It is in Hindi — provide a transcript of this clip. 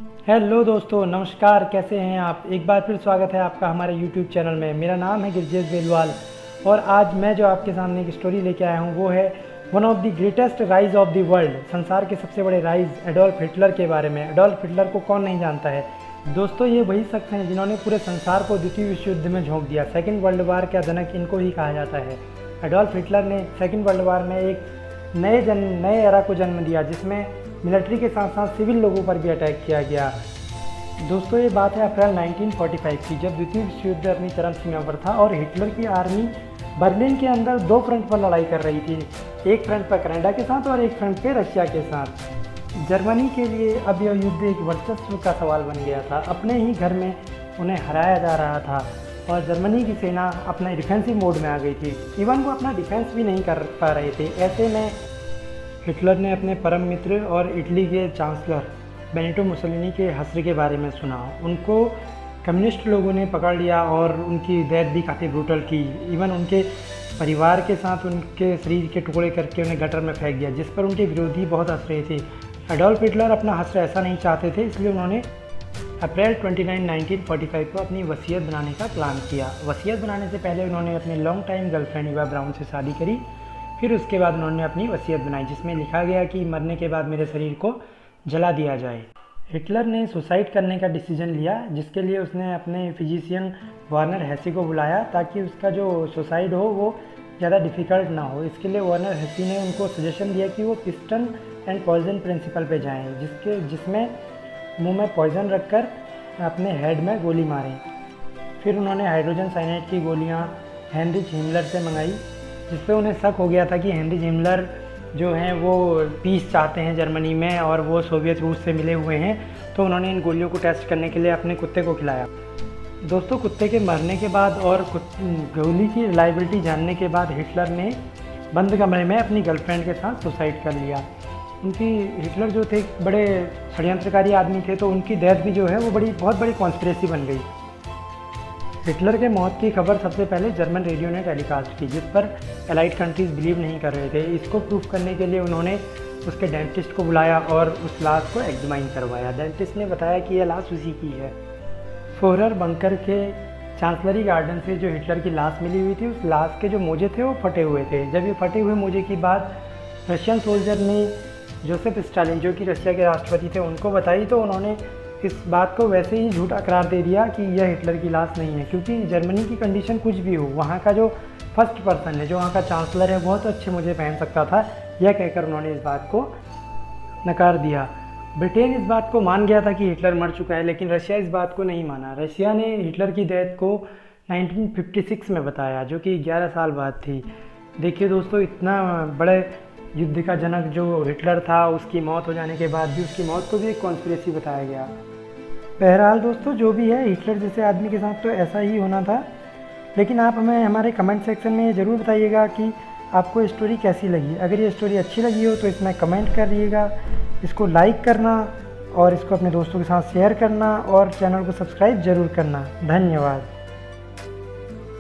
हेलो दोस्तों, नमस्कार। कैसे हैं आप? एक बार फिर स्वागत है आपका हमारे यूट्यूब चैनल में। मेरा नाम है गिरजेश बेलवाल और आज मैं जो आपके सामने एक स्टोरी लेके आया हूँ वो है one of the greatest rise of the world, संसार के सबसे बड़े राइज एडोल्फ हिटलर के बारे में। एडोल्फ हिटलर को कौन नहीं जानता है दोस्तों? ये वही शख्स हैं जिन्होंने पूरे संसार को द्वितीय विश्व युद्ध में झोंक दिया। सेकेंड वर्ल्ड वार का जनक इनको ही कहा जाता है। एडोल्फ हिटलर ने सेकेंड वर्ल्ड वार में एक नए एरा को जन्म दिया जिसमें मिलिट्री के साथ साथ सिविल लोगों पर भी अटैक किया गया। दोस्तों, ये बात है अप्रैल 1945 की, जब द्वितीय विश्व युद्ध अपनी चरम सीमा पर था और हिटलर की आर्मी बर्लिन के अंदर दो फ्रंट पर लड़ाई कर रही थी। एक फ्रंट पर कनाडा के साथ और एक फ्रंट पे रशिया के साथ। जर्मनी के लिए अब यह युद्ध एक वर्चस्व का सवाल बन गया था। अपने ही घर में उन्हें हराया जा रहा था और जर्मनी की सेना अपने डिफेंसिव मोड में आ गई थी। इवन वो अपना डिफेंस भी नहीं कर पा रहे थे। ऐसे में हिटलर ने अपने परम मित्र और इटली के चांसलर बेनिटो मुसोलिनी के हश्र के बारे में सुना। उनको कम्युनिस्ट लोगों ने पकड़ लिया और उनकी डेथ भी काफ़ी ब्रूटल की। इवन उनके परिवार के साथ उनके शरीर के टुकड़े करके उन्हें गटर में फेंक दिया, जिस पर उनके विरोधी बहुत हंस रहे थे। एडोल्फ हिटलर अपना हश्र ऐसा नहीं चाहते थे, इसलिए उन्होंने अप्रैल 29, 1945 को अपनी वसीयत बनाने का प्लान किया। वसीयत बनाने से पहले उन्होंने अपनी long time girlfriend Eva brown से शादी करी। फिर उसके बाद उन्होंने अपनी वसीयत बनाई जिसमें लिखा गया कि मरने के बाद मेरे शरीर को जला दिया जाए। हिटलर ने सुसाइड करने का डिसीजन लिया, जिसके लिए उसने अपने फिजिशियन वार्नर हेसी को बुलाया ताकि उसका जो सुसाइड हो वो ज़्यादा डिफ़िकल्ट ना हो। इसके लिए वार्नर हेसी ने उनको सजेशन दिया कि वो पिस्टन एंड पॉइजन प्रिंसिपल पे जाएं, जिसमें मुंह में पॉइजन रखकर अपने हेड में गोली मारें। फिर उन्होंने हाइड्रोजन साइनाइड की गोलियाँ हेनरिच हिमलर से मंगाई, जिस पर उन्हें शक हो गया था कि हेनरिच हिमलर जो हैं वो पीस चाहते हैं जर्मनी में और वो सोवियत रूस से मिले हुए हैं। तो उन्होंने इन गोलियों को टेस्ट करने के लिए अपने कुत्ते को खिलाया। दोस्तों, कुत्ते के मरने के बाद और गोली की रिलायबिलिटी जानने के बाद हिटलर ने बंद कमरे में अपनी गर्लफ्रेंड के साथ सुसाइड कर लिया। हिटलर जो थे बड़े षड्यंत्रकारी आदमी थे, तो उनकी डेथ भी जो है वो बहुत बड़ी कॉन्स्पिरेसी बन गई। हिटलर के मौत की खबर सबसे पहले जर्मन रेडियो ने टेलीकास्ट की, जिस पर एलाइड कंट्रीज़ बिलीव नहीं कर रहे थे। इसको प्रूफ करने के लिए उन्होंने उसके डेंटिस्ट को बुलाया और उस लाश को एग्जामाइन करवाया। डेंटिस्ट ने बताया कि यह लाश उसी की है। फोरर बंकर के चांसलरी गार्डन से जो हिटलर की लाश मिली हुई थी, उस लाश के जो मोजे थे वो फटे हुए थे। जब ये फटे हुए मोजे की बात रशियन सोल्जर ने जोसेफ स्टालिन, जो कि रशिया के राष्ट्रपति थे, उनको बताई, तो उन्होंने इस बात को वैसे ही झूठा करार दे दिया कि यह हिटलर की लाश नहीं है। क्योंकि जर्मनी की कंडीशन कुछ भी हो, वहाँ का जो फर्स्ट पर्सन है, जो वहाँ का चांसलर है, बहुत अच्छे मुझे पहन सकता था, यह कहकर उन्होंने इस बात को नकार दिया। ब्रिटेन इस बात को मान गया था कि हिटलर मर चुका है, लेकिन रशिया इस बात को नहीं माना। रशिया ने हिटलर की डेथ को 1956 में बताया, जो कि 11 साल बाद थी। देखिए दोस्तों, इतना बड़े युद्ध का जनक जो हिटलर था, उसकी मौत हो जाने के बाद भी उसकी मौत को भी एक कॉन्स्पिरेसी बताया गया। बहरहाल दोस्तों, जो भी है, हिटलर जैसे आदमी के साथ तो ऐसा ही होना था। लेकिन आप हमें हमारे कमेंट सेक्शन में ज़रूर बताइएगा कि आपको स्टोरी कैसी लगी। अगर ये स्टोरी अच्छी लगी हो तो इसमें कमेंट करिएगा, इसको लाइक करना और इसको अपने दोस्तों के साथ शेयर करना और चैनल को सब्सक्राइब ज़रूर करना। धन्यवाद।